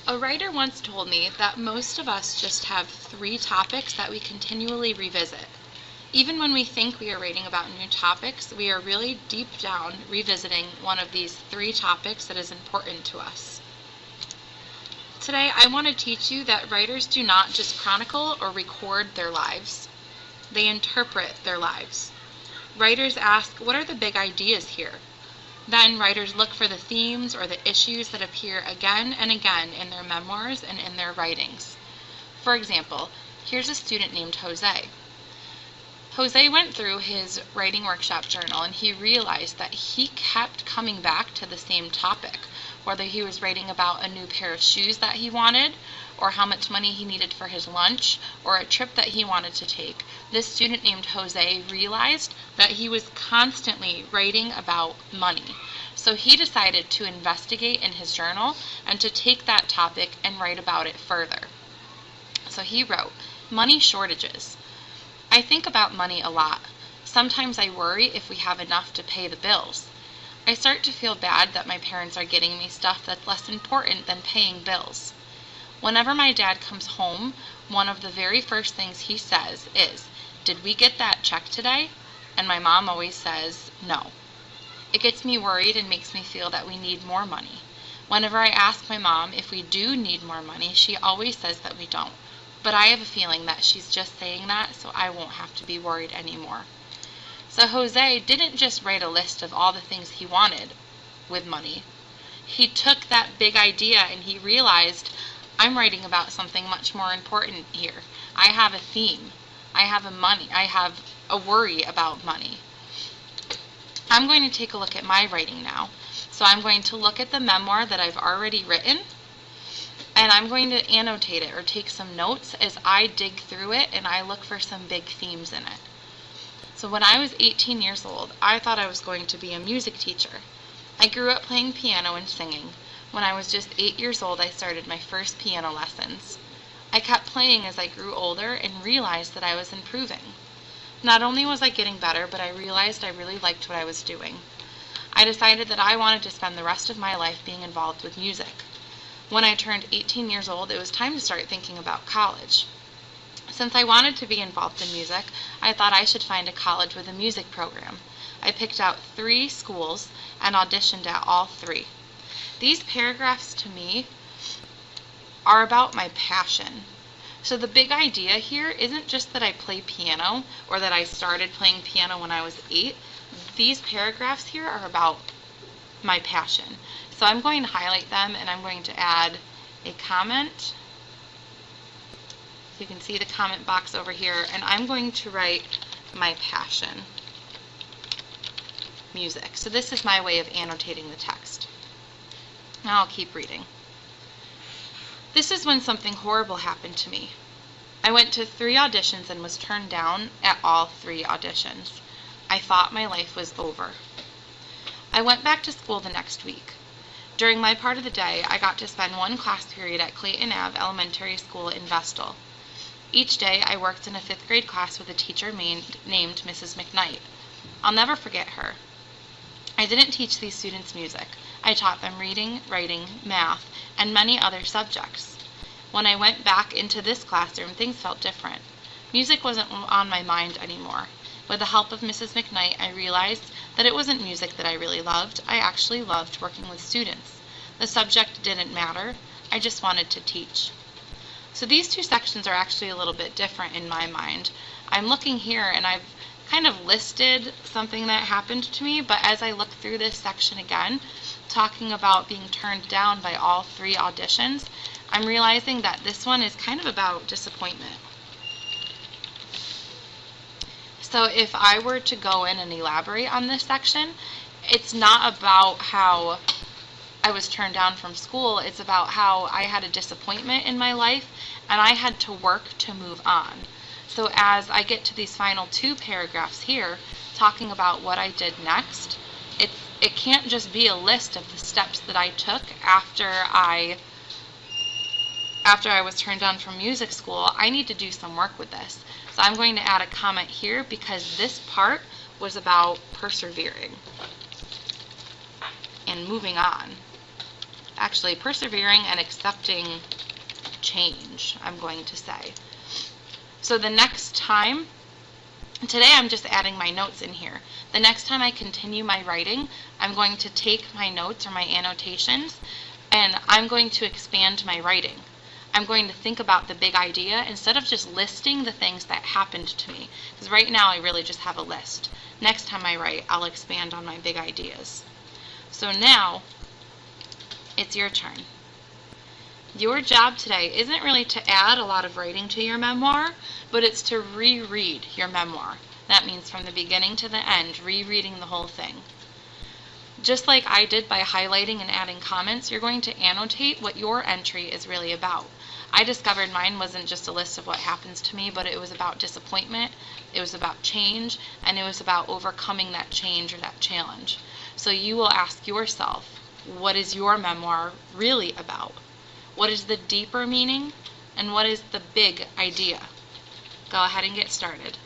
A writer once told me that most of us just have 3 topics that we continually revisit. Even when we think we are writing about new topics, we are really deep down revisiting one of these 3 topics that is important to us. Today, I want to teach you that writers do not just chronicle or record their lives. They interpret their lives. Writers ask, what are the big ideas here? Then writers look for the themes or the issues that appear again and again in their memoirs and in their writings. For example, here's a student named Jose. Jose went through his writing workshop journal and he realized that he kept coming back to the same topic, whether he was writing about a new pair of shoes that he wanted, or how much money he needed for his lunch, or a trip that he wanted to take. This student named Jose realized that he was constantly writing about money. So he decided to investigate in his journal and to take that topic and write about it further. So he wrote, "Money shortages. I think about money a lot. Sometimes I worry if we have enough to pay the bills. I start to feel bad that my parents are getting me stuff that's less important than paying bills. Whenever my dad comes home, one of the very first things he says is, 'Did we get that check today?' And my mom always says, 'No.' It gets me worried and makes me feel that we need more money. Whenever I ask my mom if we do need more money, she always says that we don't. But I have a feeling that she's just saying that so I won't have to be worried anymore." So Jose didn't just write a list of all the things he wanted with money. He took that big idea and he realized, I'm writing about something much more important here. I have a theme. I have a worry about money. I'm going to take a look at my writing now. So I'm going to look at the memoir that I've already written, and I'm going to annotate it or take some notes as I dig through it and I look for some big themes in it. So when I was 18 years old, I thought I was going to be a music teacher. I grew up playing piano and singing. When I was just 8 years old, I started my first piano lessons. I kept playing as I grew older and realized that I was improving. Not only was I getting better, but I realized I really liked what I was doing. I decided that I wanted to spend the rest of my life being involved with music. When I turned 18 years old, it was time to start thinking about college. Since I wanted to be involved in music, I thought I should find a college with a music program. I picked out 3 schools and auditioned at all 3. These paragraphs to me are about my passion. So the big idea here isn't just that I play piano or that I started playing piano when I was 8. These paragraphs here are about my passion. So I'm going to highlight them and I'm going to add a comment. You can see the comment box over here, and I'm going to write my passion, music. So this is my way of annotating the text. Now I'll keep reading. This is when something horrible happened to me. I went to 3 auditions and was turned down at all 3 auditions. I thought my life was over. I went back to school the next week. During my part of the day, I got to spend 1 class period at Clayton Ave Elementary School in Vestal. Each day, I worked in a 5th grade class with a teacher named Mrs. McKnight. I'll never forget her. I didn't teach these students music. I taught them reading, writing, math, and many other subjects. When I went back into this classroom, things felt different. Music wasn't on my mind anymore. With the help of Mrs. McKnight, I realized that it wasn't music that I really loved. I actually loved working with students. The subject didn't matter. I just wanted to teach. So these 2 sections are actually a little bit different in my mind. I'm looking here and I've kind of listed something that happened to me, but as I look through this section again, talking about being turned down by all 3 auditions, I'm realizing that this one is kind of about disappointment. So if I were to go in and elaborate on this section, it's not about how I was turned down from school, it's about how I had a disappointment in my life and I had to work to move on. So as I get to these final 2 paragraphs here, talking about what I did next, it can't just be a list of the steps that I took after I was turned down from music school. I need to do some work with this. So I'm going to add a comment here because this part was about persevering and moving on. actually persevering and accepting change, I'm going to say. So the next time, today I'm just adding my notes in here. The next time I continue my writing, I'm going to take my notes or my annotations and I'm going to expand my writing. I'm going to think about the big idea instead of just listing the things that happened to me. Because right now I really just have a list. Next time I write, I'll expand on my big ideas. So now, it's your turn. Your job today isn't really to add a lot of writing to your memoir, but it's to reread your memoir. That means from the beginning to the end, rereading the whole thing. Just like I did by highlighting and adding comments, you're going to annotate what your entry is really about. I discovered mine wasn't just a list of what happens to me, but it was about disappointment, it was about change, and it was about overcoming that change or that challenge. So you will ask yourself, what is your memoir really about? What is the deeper meaning, and what is the big idea? Go ahead and get started.